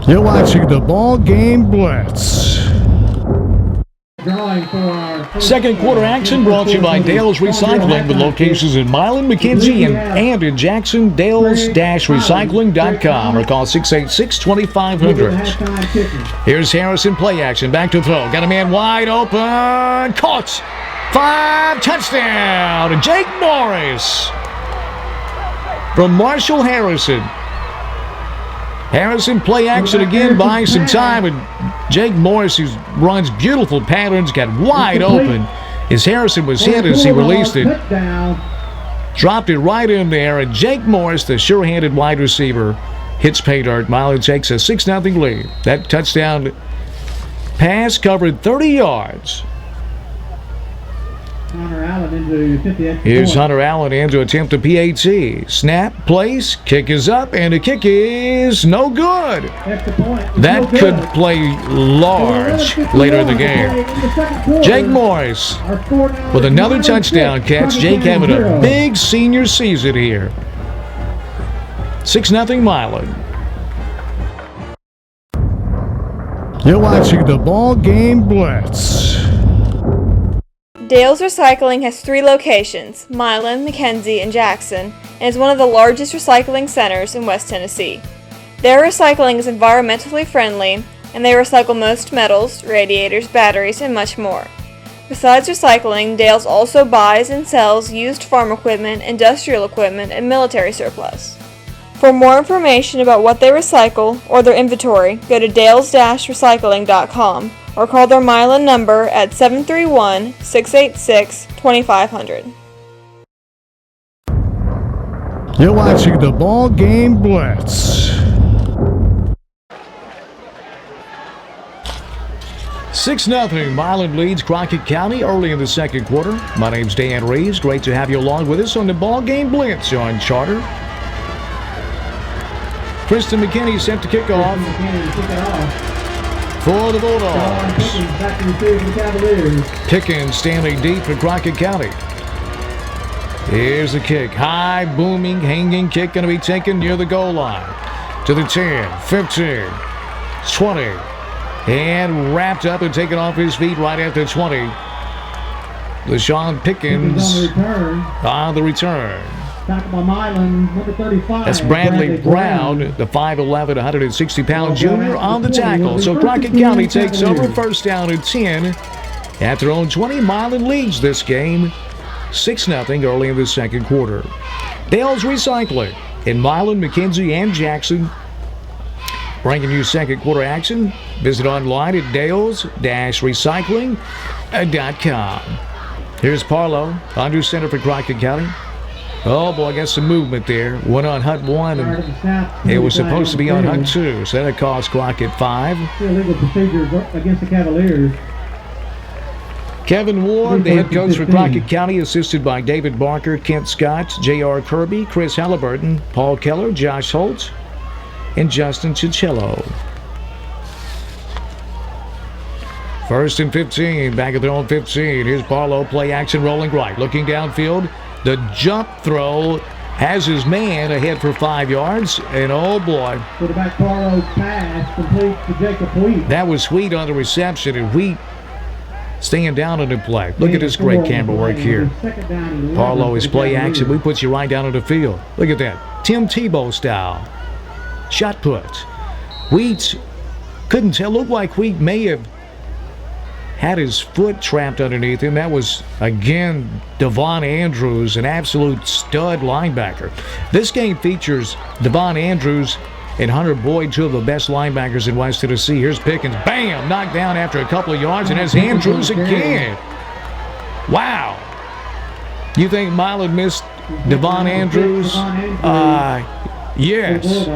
You're watching the Ball Game Blitz. Second quarter action brought to you by Dale's Recycling with locations in Milan, McKenzie, and in Jackson. Dales-recycling.com or call 686-2500. Here's Harrison, play action, back to throw. Got a man wide open. Caught. 5, touchdown. Jake Morris from Marshall Harrison. Harrison, play action again, buying some time, and Jake Morris, who runs beautiful patterns, got wide open as Harrison was hit as he released it. Dropped it right in there, and Jake Morris, the sure-handed wide receiver, hits pay dirt. Milan takes a 6-0 lead. That touchdown pass covered 30 yards. Here's Hunter Allen in to attempt a PAT. Snap, place, kick is up, and the kick is no good. That could play large later in the game. Jake Morris with another touchdown catch. Jake having a big senior season here. 6-0 Milan. You're watching the Ball Game Blitz. Dale's Recycling has 3 locations, Milan, McKenzie, and Jackson, and is one of the largest recycling centers in West Tennessee. Their recycling is environmentally friendly, and they recycle most metals, radiators, batteries, and much more. Besides recycling, Dale's also buys and sells used farm equipment, industrial equipment, and military surplus. For more information about what they recycle or their inventory, go to dales-recycling.com or call their Milan number at 731-686-2500. You're watching the Ball Game Blitz. 6-0 Milan leads Crockett County early in the second quarter. My name's Dan Reeves. Great to have you along with us on the Ball Game Blitz on Charter. Kristen McKinney set to kick off for the Bulldogs. Pickens standing deep for Crockett County. Here's the kick. High, booming, hanging kick going to be taken near the goal line. To the 10, 15, 20. And wrapped up and taken off his feet right at the 20. LaShawn Pickens on the return. Tackled by Milan, number 35. That's Bradley Brown, the 5'11", 160-pound junior on the tackle. So Crockett County takes over, first down and 10. At their own 20, Milan leads this game 6-0 early in the second quarter. Dale's Recycling in Milan, McKenzie, and Jackson. Bringing you second quarter action. Visit online at dales-recycling.com. Here's Parlow, under center for Crockett County. Oh boy, got some movement there. One on Hut 1, and it was supposed to be on Hut 2, so that cost Crockett 5. Illegal procedure against the Cavaliers. Kevin Ward, the head coach for Crockett County, assisted by David Barker, Kent Scott, J.R. Kirby, Chris Halliburton, Paul Keller, Josh Holt, and Justin Ciccello. First and 15, back at their own 15. Here's Barlow, play action, rolling right, looking downfield. The jump throw has his man ahead for 5 yards, and oh boy. Quarterback Barlow's pass complete to Jacob Wheat. That was Wheat on the reception, and Wheat staying down on the play. Look at this great camera work here. Barlow is play action. We put you right down on the field. Look at that. Tim Tebow style. Shot put. Wheat couldn't tell. Looked like Wheat may have had his foot trapped underneath him. That was, again, Devon Andrews, an absolute stud linebacker. This game features Devon Andrews and Hunter Boyd, two of the best linebackers in West Tennessee. Here's Pickens. Bam! Knocked down after a couple of yards, and there's Andrews again. Wow. You think Milan missed Devon Andrews? Yes.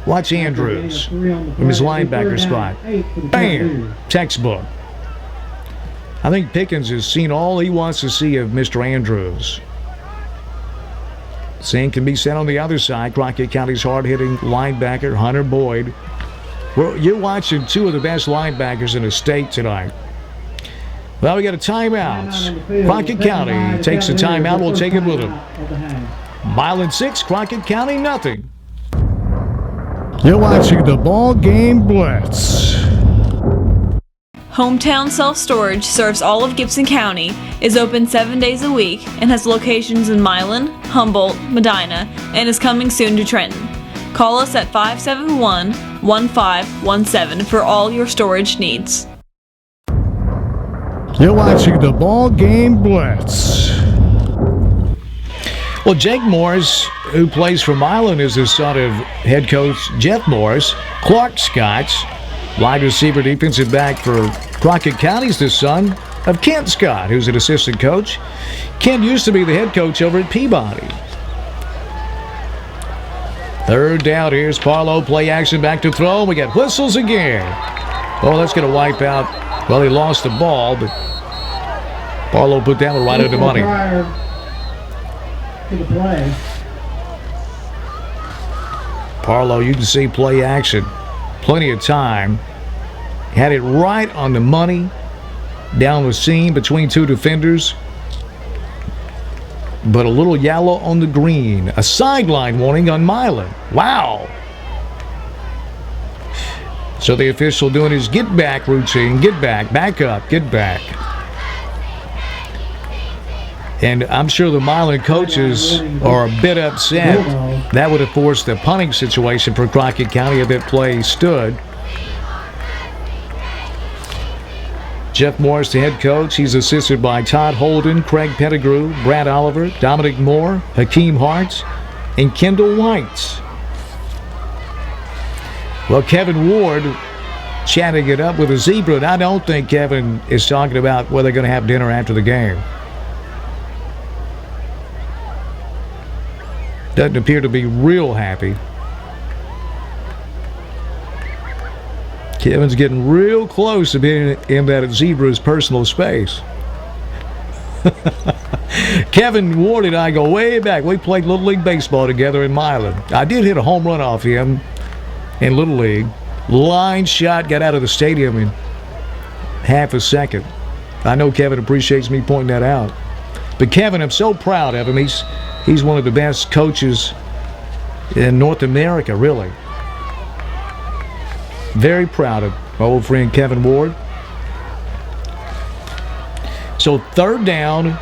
Watch Andrews from his linebacker spot. Bam! Textbook. I think Pickens has seen all he wants to see of Mr. Andrews. Same can be said on the other side. Crockett County's hard-hitting linebacker, Hunter Boyd. Well, you're watching two of the best linebackers in the state tonight. Well, we got a timeout. Crockett County takes a timeout. We'll take it with them. Milan 6, Crockett County nothing. You're watching the Ball Game Blitz. Hometown Self Storage serves all of Gibson County, is open 7 days a week, and has locations in Milan, Humboldt, Medina, and is coming soon to Trenton. Call us at 571-1517 for all your storage needs. You're watching the Ball Game Blitz. Well, Jake Morris, who plays for Milan, is the son of head coach Jeff Morris. Clark Scott, wide receiver defensive back for Crockett County, is the son of Kent Scott, who's an assistant coach. Kent used to be the head coach over at Peabody. Third down, here's Parlow, play action, back to throw. We got whistles again. Oh, that's going to wipe out. Well, he lost the ball, but Parlow put that one right into money. To the play. Parlow, you can see play action. Plenty of time. Had it right on the money. Down the seam between two defenders. But a little yellow on the green. A sideline warning on Milan. Wow. So the official doing his get back routine. Get back, back up, get back. And I'm sure the Milan coaches are a bit upset. That would have forced the punting situation for Crockett County if that play stood. Jeff Morris, the head coach. He's assisted by Todd Holden, Craig Pettigrew, Brad Oliver, Dominic Moore, Hakeem Hartz, and Kendall White. Well, Kevin Ward chatting it up with a zebra, and I don't think Kevin is talking about whether they're going to have dinner after the game. Doesn't appear to be real happy. Kevin's getting real close to being in that zebra's personal space. Kevin Ward and I go way back. We played Little League Baseball together in Milan. I did hit a home run off him in Little League. Line shot, got out of the stadium in half a second. I know Kevin appreciates me pointing that out. But Kevin, I'm so proud of him. He's one of the best coaches in North America, really. Very proud of my old friend Kevin Ward. So third down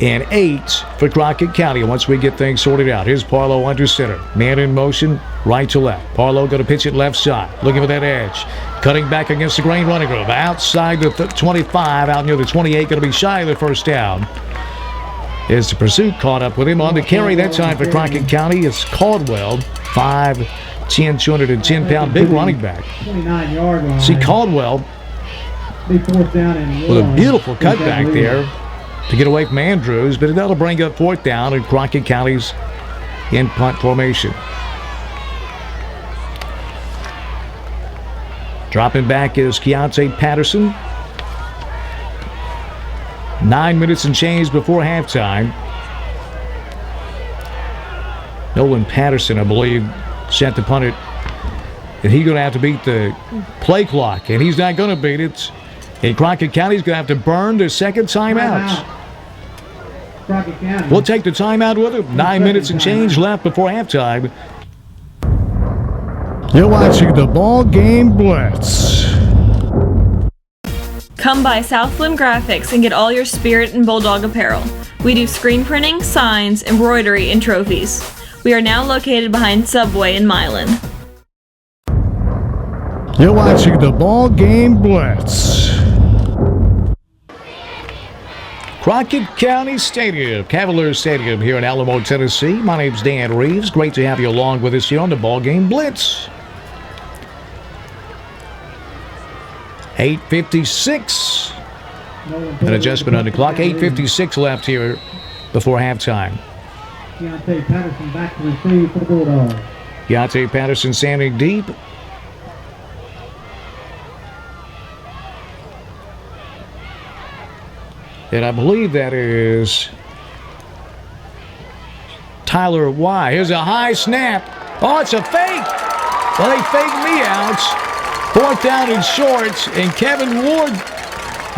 and 8 for Crockett County once we get things sorted out. Here's Parlow under center. Man in motion, right to left. Parlow going to pitch it left side. Looking for that edge. Cutting back against the grain running room. Outside the 25, out near the 28. Going to be shy of the first down. As the pursuit caught up with him on the carry that time for Crockett County. It's Caldwell, 5'10", 210-pound big running back. 29-yard line. See Caldwell Big fourth down and with a one. beautiful cutback there to get away from Andrews, but that'll bring up fourth down in Crockett County's in punt formation. Dropping back is Keontae Patterson. 9 minutes and change before halftime. Nolan Patterson, I believe, set the punt it. And he's going to have to beat the play clock, and he's not going to beat it. And Crockett County's going to have to burn their second timeout. Crockett County. We'll take the timeout with him. 9 minutes and change left before halftime. You're watching the Ball Game Blitz. Come by Southland Graphics and get all your Spirit and Bulldog apparel. We do screen printing, signs, embroidery, and trophies. We are now located behind Subway in Milan. You're watching the Ball Game Blitz. Crockett County Stadium, Cavalier Stadium here in Alamo, Tennessee. My name's Dan Reeves. Great to have you along with us here on the Ball Game Blitz. 8:56. An adjustment on the clock. 8:56 left here before halftime. Keontae Patterson back to receive for the Bulldogs. Keontae Patterson standing deep. And I believe that is Tyler Y. Here's a high snap. Oh, it's a fake. Well, they faked me out. Fourth down and short, and Kevin Ward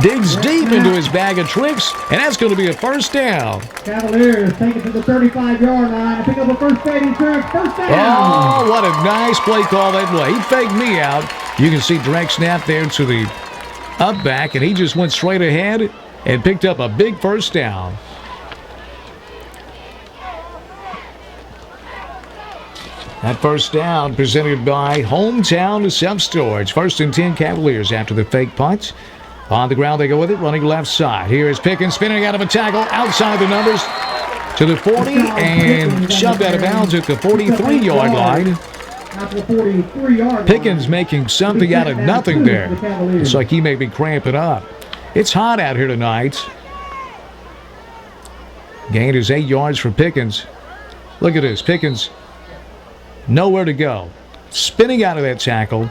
Digs deep into his bag of tricks, and that's going to be a first down. Cavaliers take it to the 35-yard line and pick up a first aid insurance first down. Oh, what a nice play call that way. He faked me out. You can see direct snap there to the up back, and he just went straight ahead and picked up a big first down. That first down presented by Hometown Self-Storage. 1st and 10 Cavaliers after the fake punt. On the ground they go with it, running left side. Here is Pickens spinning out of a tackle outside the numbers to the 40 and shoved out of bounds at the 43-yard line. Pickens making something out of nothing there. It's like he may be cramping up. It's hot out here tonight. Gain is 8 yards for Pickens. Look at this. Pickens nowhere to go. Spinning out of that tackle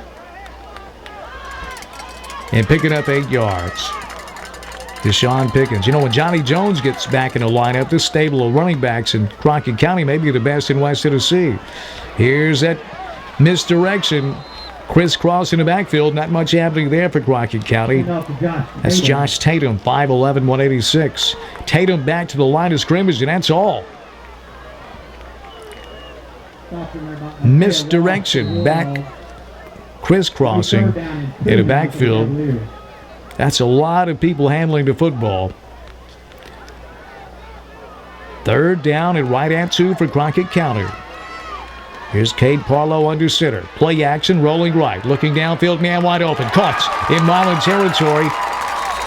and picking up 8 yards. Deshaun Pickens. You know, when Johnny Jones gets back in the lineup, this stable of running backs in Crockett County may be the best in West Tennessee. Here's that misdirection. Crisscross in the backfield. Not much happening there for Crockett County. That's Josh Tatum, 5'11", 186. Tatum back to the line of scrimmage, and that's all. Misdirection. Back crisscrossing in the backfield. That's a lot of people handling the football. 3rd down and right at 2 for Crockett County. Here's Cade Parlow under center. Play action, rolling right. Looking downfield, man wide open. Caught in Milan territory.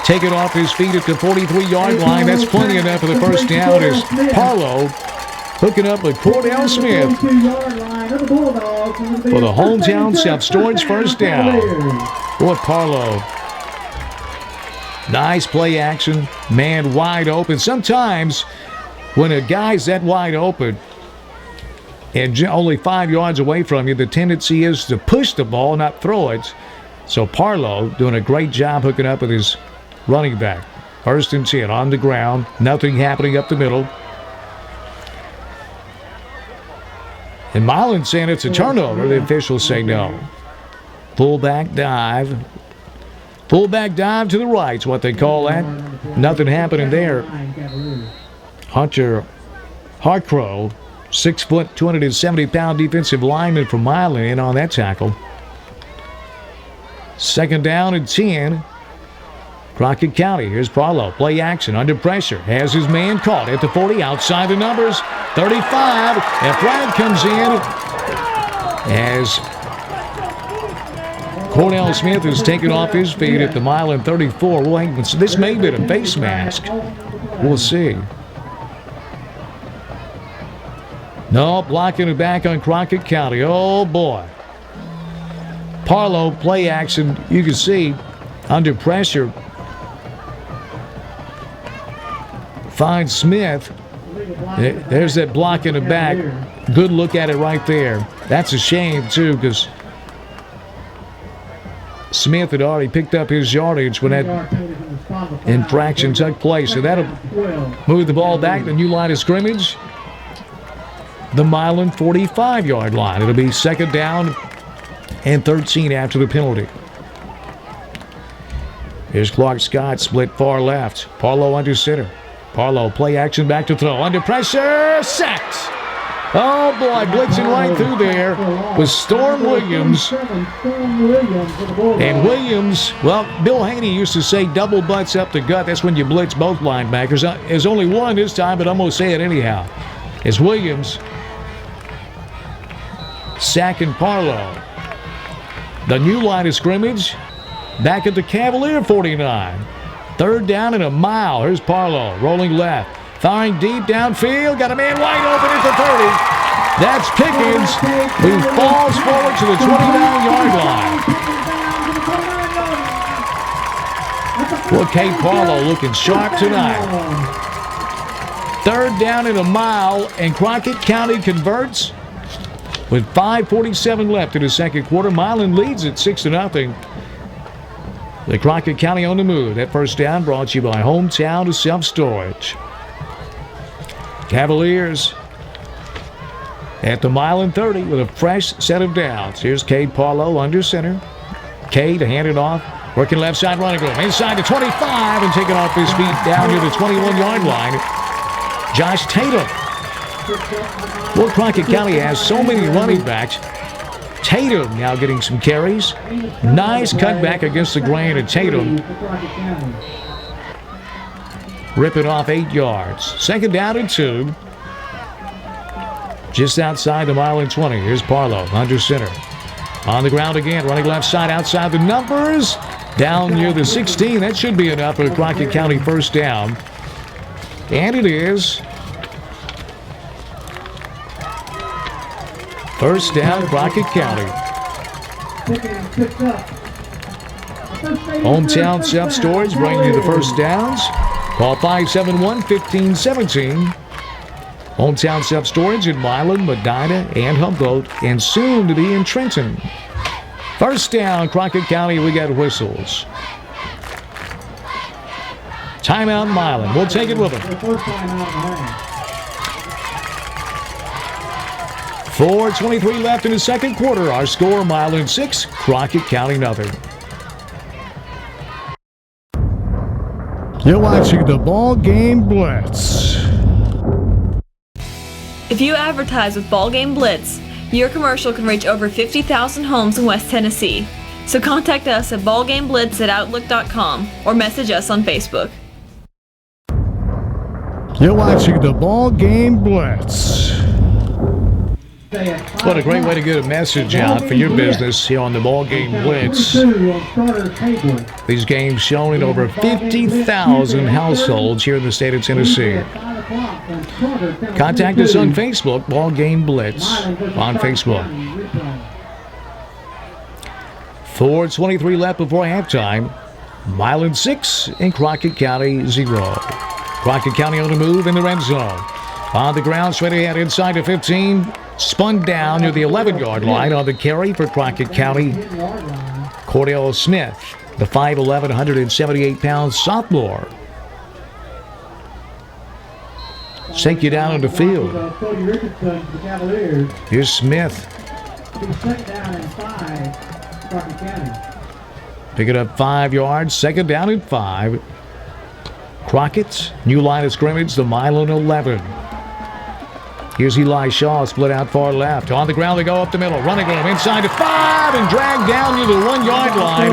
Taken off his feet at the 43-yard line. That's plenty enough for the first down as Parlow hooking up with Cordell Smith for the Hometown Self-Storage first down. Boy, Parlow. Nice play action. Man wide open. Sometimes when a guy's that wide open and only 5 yards away from you, the tendency is to push the ball, not throw it. So Parlow doing a great job hooking up with his running back. 1st and 10 on the ground. Nothing happening up the middle. And Milan saying it's a turnover. The officials say no. Fullback dive. Fullback dive to the right is what they call that. Nothing happening there. Hunter Harcrow, 6 foot, 270-pound defensive lineman from Milan, in on that tackle. 2nd down and 10. Crockett County. Here's Parlow. Play action under pressure. Has his man caught at the 40, outside the numbers. 35. And flag comes in as Cordell Smith is taken off his feet at the Milan 34. Well, this may be a face mask. We'll see. No, blocking it back on Crockett County. Oh, boy. Parlow, play action. You can see under pressure. Finds Smith. There's that block in the back. Good look at it right there. That's a shame, too, because Smith had already picked up his yardage when that infraction took place. So that'll move the ball back. The new line of scrimmage. The Milan 45-yard line. It'll be 2nd down and 13 after the penalty. Here's Clark Scott, split far left. Parlow under center. Parlow, play action, back to throw. Under pressure, sacked. Oh, boy, blitzing right through there was Storm Williams. And Williams, well, Bill Haney used to say double butts up the gut. That's when you blitz both linebackers. There's only one this time, but I'm going to say it anyhow. It's Williams sacking Parlow. The new line of scrimmage back at the Cavalier 49. 3rd down and a mile. Here's Parlow rolling left. Firing deep downfield. Got a man wide open at the 30. That's Pickens, who falls forward to the 29-yard line. Well, Cade Parlow looking sharp tonight. 3rd down and a mile, and Crockett County converts with 5:47 left in the 2nd quarter. Milan leads at 6-0. The Crockett County on the move. That first down brought to you by Hometown Self-Storage. Cavaliers at the Milan 30 with a fresh set of downs. Here's Cade Parlow under center. Cade handed off Working left side running room. Inside the 25 and taking off his feet down near the 21-yard line. Josh Tatum. Well, Crockett County has so many running backs. Tatum now getting some carries. Nice cutback against the grain, and Tatum ripping off 8 yards. Second down and 2. Just outside the Milan 20. Here's Parlow under center. On the ground again, running left side outside the numbers. Down near the 16. That should be enough for a Crockett County first down. And it is. First down, Crockett County. Hometown self-storage bringing you the first downs. Call 571-1517. Hometown self-storage in Milan, Medina, and Humboldt, and soon to be in Trenton. First down, Crockett County, we got whistles. Timeout, Milan. We'll take it with them. 4:23 left in the second quarter. Our score, Milan 6, Crockett County nothing. You're watching the Ball Game Blitz. If you advertise with Ball Game Blitz, your commercial can reach over 50,000 homes in West Tennessee. So contact us at ballgameblitz@outlook.com or message us on Facebook. You're watching the Ball Game Blitz. What a great way to get a message out for your business here on the Ball Game Blitz. These games shown in over 50,000 households here in the state of Tennessee. Contact us on Facebook, Ball Game Blitz on Facebook. 4:23 left before halftime. Milan 6 and Crockett County 0. Crockett County on the move in the red zone. On the ground, straight ahead inside the 15. Spun down near the 11-yard line on the carry for Crockett County. Cordell Smith, the 5'11", 178-pound sophomore. Take you down on the field. Here's Smith. Pick it up 5 yards. Second down and 5. Crockett, new line of scrimmage, the Milan 11. Here's Eli Shaw, split out far left. On the ground, they go up the middle. Running room inside the 5 and dragged down near the 1-yard line.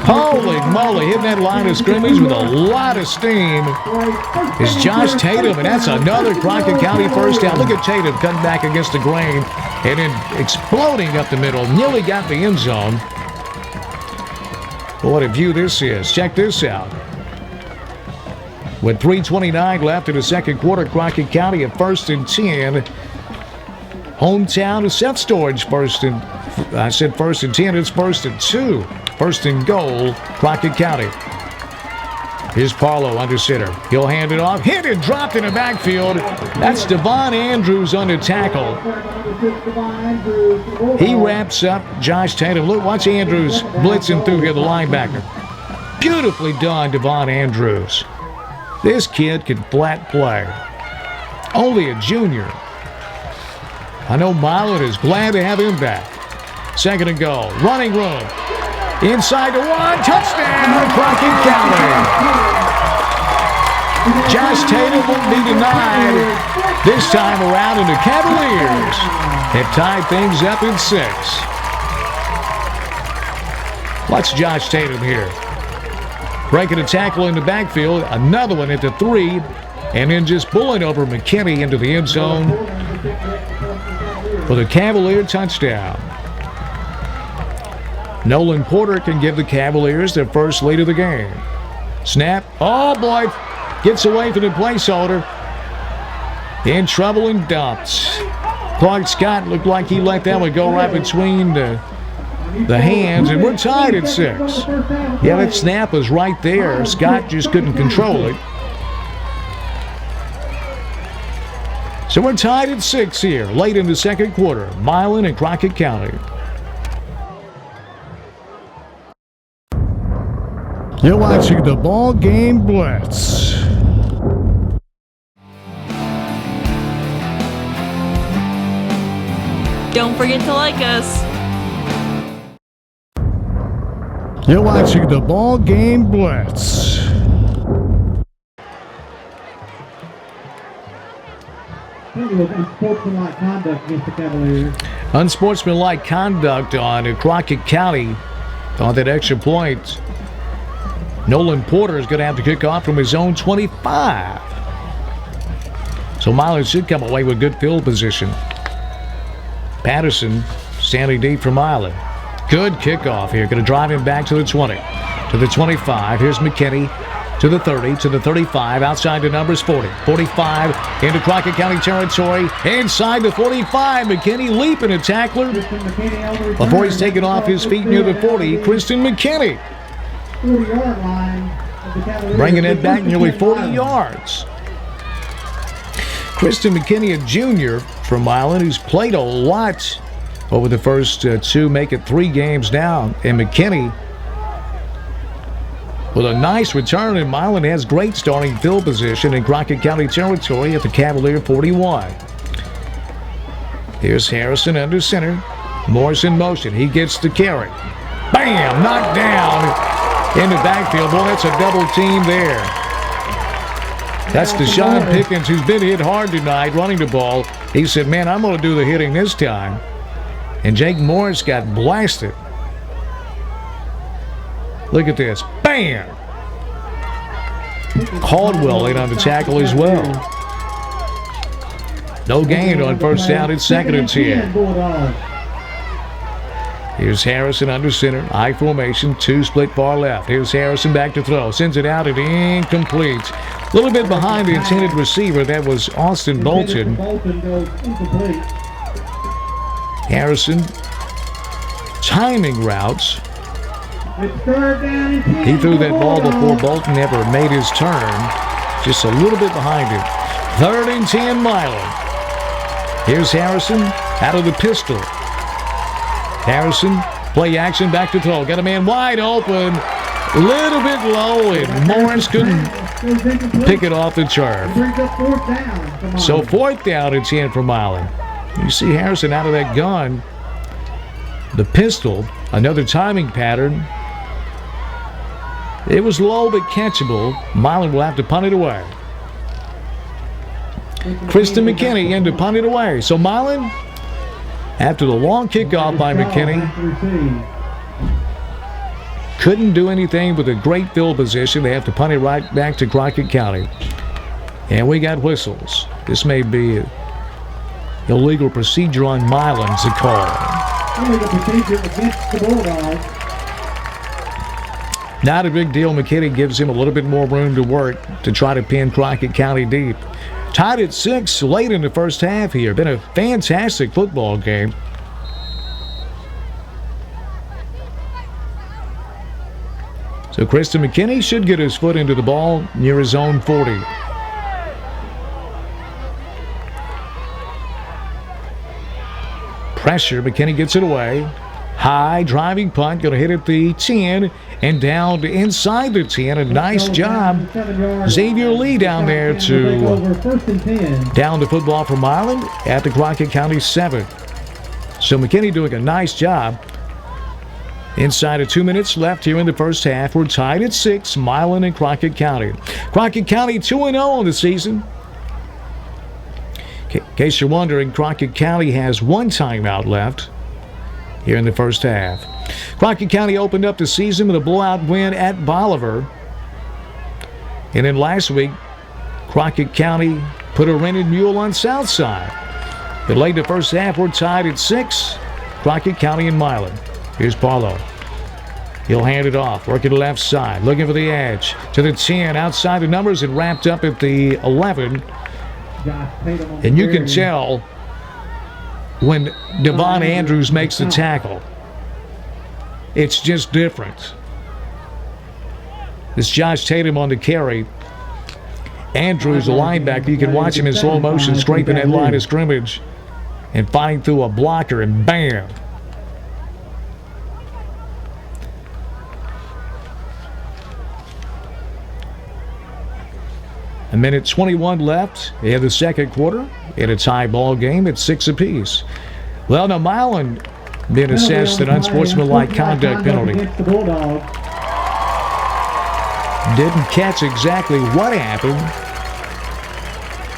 Holy moly, hitting that line of scrimmage with a lot of steam is Josh Tatum, and that's another Crockett County first down. Look at Tatum cutting back against the grain and then exploding up the middle. Nearly got the end zone. What a view this is. Check this out. With 3:29 left in the second quarter, Crockett County at 1st and 10. Hometown to self-storage first and, I said 1st and 10, it's 1st and 2. 1st and goal, Crockett County. Here's Parlow under center. He'll hand it off. Hit and dropped in the backfield. That's Devon Andrews on the tackle. He wraps up Josh Tatum. Look, watch Andrews blitzing through here, the linebacker. Beautifully done, Devon Andrews. This kid can flat play. Only a junior. I know Milan is glad to have him back. Second and goal. Running room. Inside the 1. Touchdown, Crockett County. Josh Tatum won't be denied. This time around, and the Cavaliers have tied things up in 6. Watch Josh Tatum here. Breaking a tackle in the backfield, another one at the 3, and then just pulling over McKinney into the end zone for the Cavalier touchdown. Nolan Porter can give the Cavaliers their first lead of the game. Snap. Oh, boy. Gets away from the placeholder. In trouble and dumped. Clark Scott looked like he let that one go right between the hands, and we're tied at 6. Yeah, that snap was right there. Scott just couldn't control it. So we're tied at 6 here, late in the second quarter. Milan and Crockett County. You're watching the Ball Game Blitz. Don't forget to like us. You're watching the Ball Game Blitz. It was unsportsmanlike conduct against the Cavaliers. Unsportsmanlike conduct on Crockett County on that extra point. Nolan Porter is going to have to kick off from his own 25. So Milan should come away with good field position. Patterson standing deep for Milan. Good kickoff here. Going to drive him back to the 20. To the 25. Here's McKinney. To the 30. To the 35. Outside the numbers 40. 45 into Crockett County territory. Inside the 45. McKinney leaping a tackler. Before he's taken off his feet near the 40. Kristen McKinney. 40-yard line of the Cavaliers. Bringing it back nearly 40 yards. Kristen McKinney, a junior from Milan, who's played a lot over the first two, make it 3 games now. And McKinney, with a nice return, and Milan has great starting field position in Crockett County territory at the Cavalier 41. Here's Harrison under center. Morris in motion. He gets the carry. Bam! Knocked down in the backfield. Boy, that's a double team there. That's Deshaun Pickens, who's been hit hard tonight running the ball. He said, man, I'm going to do the hitting this time. And Jake Morris got blasted. Look at this. Bam! Caldwell in on the tackle as well. No gain on first down. It's 2nd and 10. Here's Harrison under center. I formation. 2 split far left. Here's Harrison back to throw. Sends it out and incomplete. A little bit behind the intended receiver. That was Austin Bolton. Harrison timing routes. He threw that ball before Bolton ever made his turn. Just a little bit behind him. 3rd and 10 Milan. Here's Harrison out of the pistol. Harrison, play action, back to throw. Got a man wide open. A little bit low, and Morris couldn't pick it off the turf. So 4th down and 10 for Milan. You see Harrison out of that gun. The pistol, another timing pattern. It was low but catchable. Milan will have to punt it away. Kristen McKinney in to punt it away. So Milan, after the long kickoff by McKinney, couldn't do anything with a great field position. They have to punt it right back to Crockett County. And we got whistles. This may be illegal procedure on Milan's a call. Not a big deal. McKinney gives him a little bit more room to work to try to pin Crockett County deep. Tied at 6 late in the first half here. Been a fantastic football game. So Kristen McKinney should get his foot into the ball near his own 40. Pressure, McKinney gets it away. High driving punt, going to hit at the 10 and down to inside the 10. A nice job. Xavier Lee down there to down the football from Milan at the Crockett County 7. So McKinney doing a nice job. Inside of 2 minutes left here in the first half. We're tied at 6, Milan and Crockett County. Crockett County 2-0 on the season. In case you're wondering, Crockett County has 1 timeout left here in the first half. Crockett County opened up the season with a blowout win at Bolivar. And then last week, Crockett County put a rented mule on Southside. But late in the first half, we're tied at 6, Crockett County and Milan. Here's Paulo. He'll hand it off, working the left side, looking for the edge. To the 10, outside the numbers, and wrapped up at the 11. And you can tell when Devon Andrews makes the tackle. It's just different. It's Josh Tatum on the carry. Andrews, a linebacker, you can watch him in slow motion scraping that line of scrimmage and fighting through a blocker, and bam. A minute 21 left in the second quarter in a tie ball game at 6 apiece. Well, now Milan been assessed an unsportsmanlike conduct penalty. Against the Bulldogs. Didn't catch exactly what happened.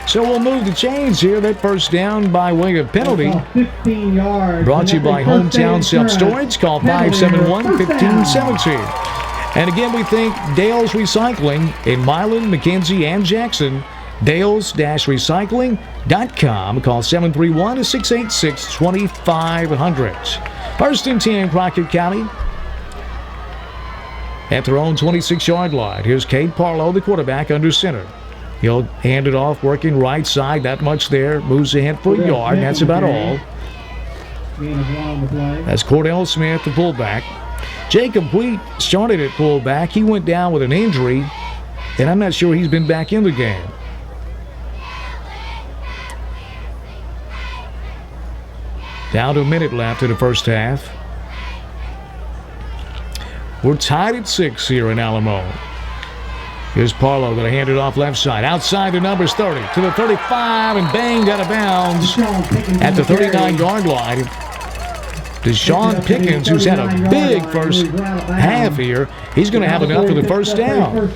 So we'll move the chains here. That first down by way of penalty. 15 yards. Brought to you by Hometown Self-Storage. Call 571-1517. And again, we thank Dale's Recycling in Milan, McKenzie, and Jackson. Dales-Recycling.com. Call 731-686-2500. First and 10, Crockett County. At their own 26-yard line. Here's Cade Parlow, the quarterback, under center. He'll hand it off, working right side. That much there. Moves ahead for a yard. That's about all. That's Cordell Smith, the fullback. Jacob Wheat started at fullback. He went down with an injury, and I'm not sure he's been back in the game. Down to a minute left in the first half. We're tied at 6 here in Alamo. Here's Parlow going to hand it off left side. Outside the numbers 30 to the 35 and banged out of bounds at the 39-yard line. Deshaun Pickens, who's had a big first half here, he's going to have enough for the first down.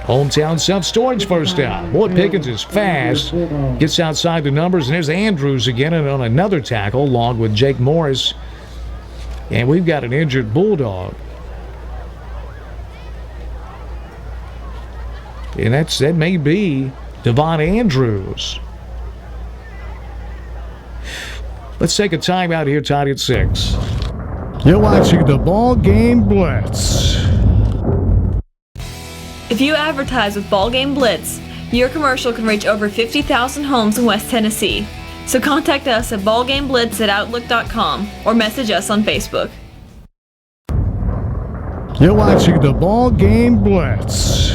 Hometown Self-Storage first down. Boy, Pickens is fast. Gets outside the numbers, and there's Andrews again and on another tackle along with Jake Morris. And we've got an injured Bulldog. And that may be Devon Andrews. Let's take a timeout here, tied at 6. You're watching the Ball Game Blitz. If you advertise with Ball Game Blitz, your commercial can reach over 50,000 homes in West Tennessee. So contact us at ballgameblitz@outlook.com or message us on Facebook. You're watching the Ball Game Blitz.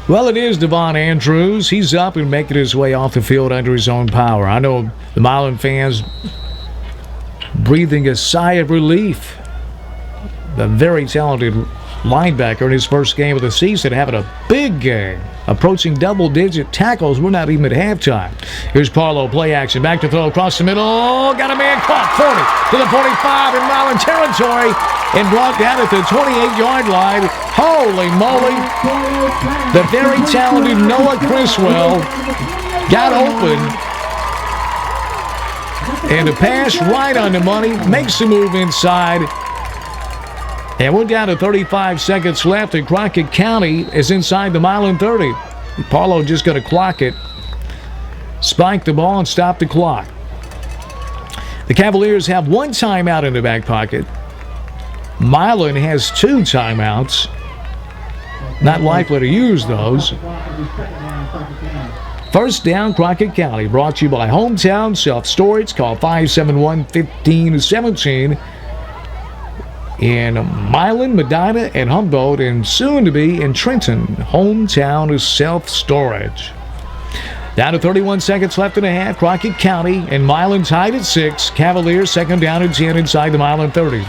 Well, it is Devon Andrews. He's up and making his way off the field under his own power. I know the Milan fans breathing a sigh of relief. The very talented linebacker in his first game of the season having a big game, approaching double-digit tackles. We're not even at halftime. Here's Parlow, play action, back to throw across the middle. Got a man caught, 40 to the 45 in Milan territory and brought down at the 28-yard line. Holy moly. The very talented Noah Criswell got open. And the pass right on the money, makes the move inside. And we're down to 35 seconds left, and Crockett County is inside the Milan 30. Parlow just going to clock it, spike the ball, and stop the clock. The Cavaliers have one timeout in the back pocket. Milan has 2 timeouts. Not likely to use those. First down, Crockett County, brought to you by Hometown Self-Storage. Call 571-1517. In Milan, Medina, and Humboldt, and soon to be in Trenton. Hometown Self-Storage. Down to 31 seconds left and a half. Crockett County and Milan tied at 6. Cavaliers second down and 10 inside the Milan 30.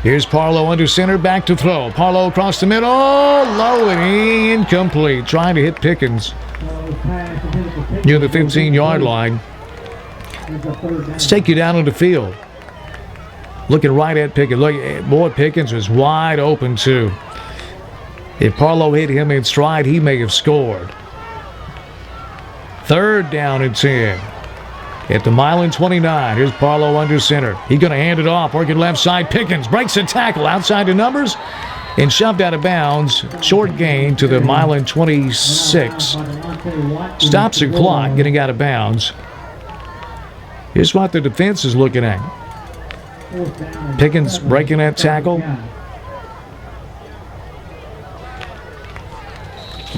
Here's Parlow under center, back to throw. Parlow across the middle, low and incomplete. Trying to hit Pickens near the 15-yard line. Let's take you down on the field. Looking right at Pickens. Look, boy, Pickens was wide open too. If Parlow hit him in stride, he may have scored. Third down and 10. At the Milan 29, here's Parlow under center. He's going to hand it off, working left side. Pickens breaks the tackle outside the numbers and shoved out of bounds. Short gain to the Milan 26. Stops the clock, getting out of bounds. Here's what the defense is looking at. Pickens breaking that tackle.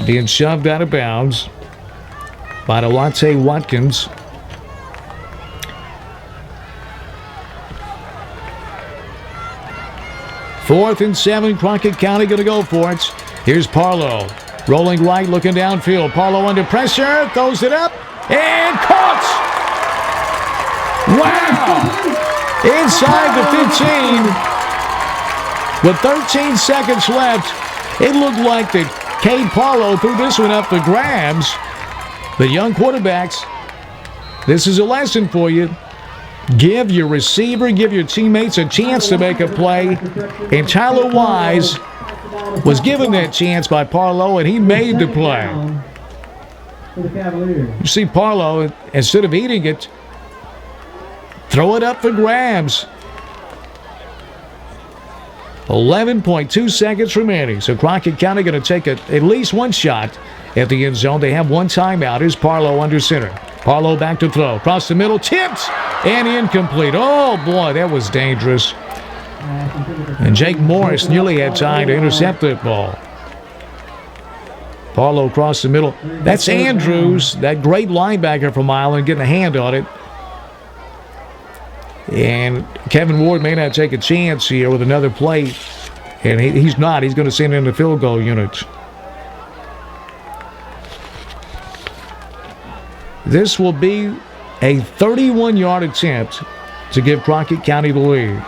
Being shoved out of bounds by Delonte Watkins. Fourth and 7, Crockett County going to go for it. Here's Parlow. Rolling right, looking downfield. Parlow under pressure, throws it up, and caught! Wow! Inside the 15. With 13 seconds left, it looked like that Cade Parlow threw this one up for grabs. The young quarterbacks, this is a lesson for you. Give your receiver, give your teammates a chance to make a play. And Tyler Wise was given that chance by Parlow, and he made the play. You see Parlow, instead of eating it, throw it up for grabs. 11.2 seconds remaining. So Crockett County going to take at least one shot at the end zone. They have one timeout. Here's Parlow under center. Parlow back to throw. Across the middle. Tipped and incomplete. Oh, boy, that was dangerous. And Jake Morris nearly had time to intercept that ball. Parlow across the middle. That's Andrews, that great linebacker from Milan, getting a hand on it. And Kevin Ward may not take a chance here with another play. And he's not. He's going to send in the field goal unit. This will be a 31-yard attempt to give Crockett County the lead.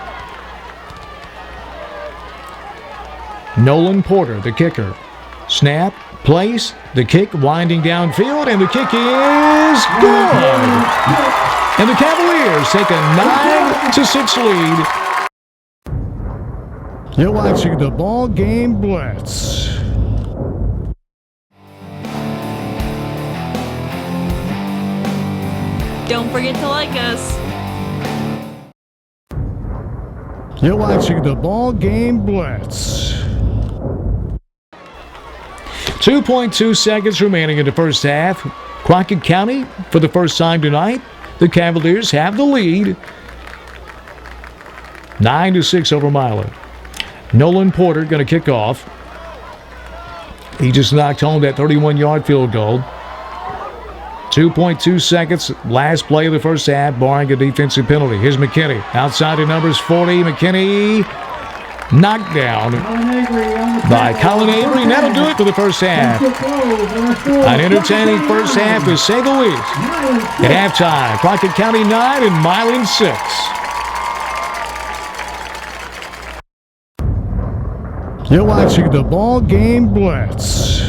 Nolan Porter, the kicker. Snap, place, the kick winding downfield, and the kick is good. And the Cavaliers take a 9-6 lead. You're watching the Ball Game Blitz. Don't forget to like us. You're watching the Ball Game Blitz. 2.2 seconds remaining in the first half. Crockett County, for the first time tonight, the Cavaliers have the lead. 9-6 over Milan. Nolan Porter going to kick off. He just knocked home that 31-yard field goal. 2.2 seconds, last play of the first half, barring a defensive penalty. Here's McKinney, outside of numbers 40. McKinney knocked down by Colin Avery, and that'll do it for the first half. An entertaining first half, to say the least. At halftime, Crockett County 9 and Milan 6. You're watching the Ball Game Blitz.